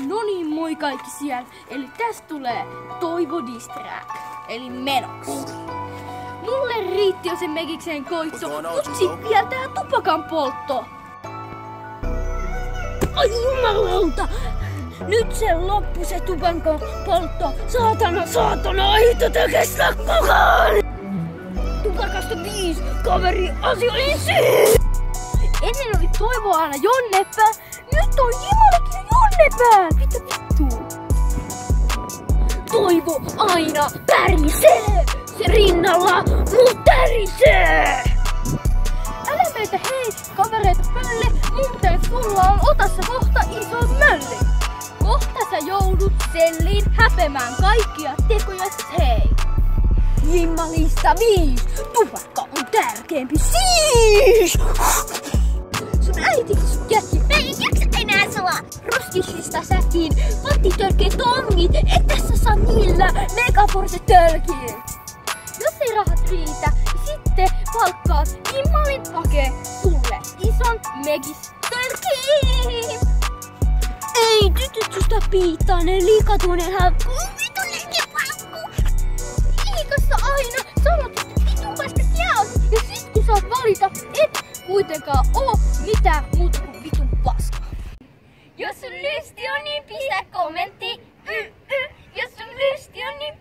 No niin, moi kaikki siellä. Eli tästä tulee Toivo Distrack, eli menoks. Mulle riitti jo sen Megikseen koitto, mut sit vielä tää tupakan poltto. Ai jumalauta! Nyt se loppu se tupakan poltto. Saatana, ei tätä kestä kukaan! Tupakasta 5, kaveri asioihin syy! Ennen oli Toivo aina Jonnepää, nyt on Jimallekin Jonnepää! Mitä vittu? Toivo aina pärisee! Se rinnalla mut tärisee! Älä meitä hei, kavereita pölli, muuten sulla on otassa kohta iso mölli! Kohta sä joudut selliin häpemään kaikkia tekoja hei! Jimmalista 5, tupakka on tärkeempi siis! Sun äitiksi sun jätki, mä en jaksa enää sua! Roskisista säkin, pattitörkeet tongit, et tässä saa niillä megaforset tölkiin! Jos ei rahat riitä, sitten palkkaat Jimmalin hakee sulle ison megis tölkiin! Ei tytytystä piittainen liikatuinen haukku, vitun liikepalkku! Liikassa aina sanot, että vitun paskat jaot, ja sit kun saat valita, et kuitenkaan oo mitään muuta kuin vitun paska. Jos sun lysti on niin pistä kommentti, jos sun lysti on niin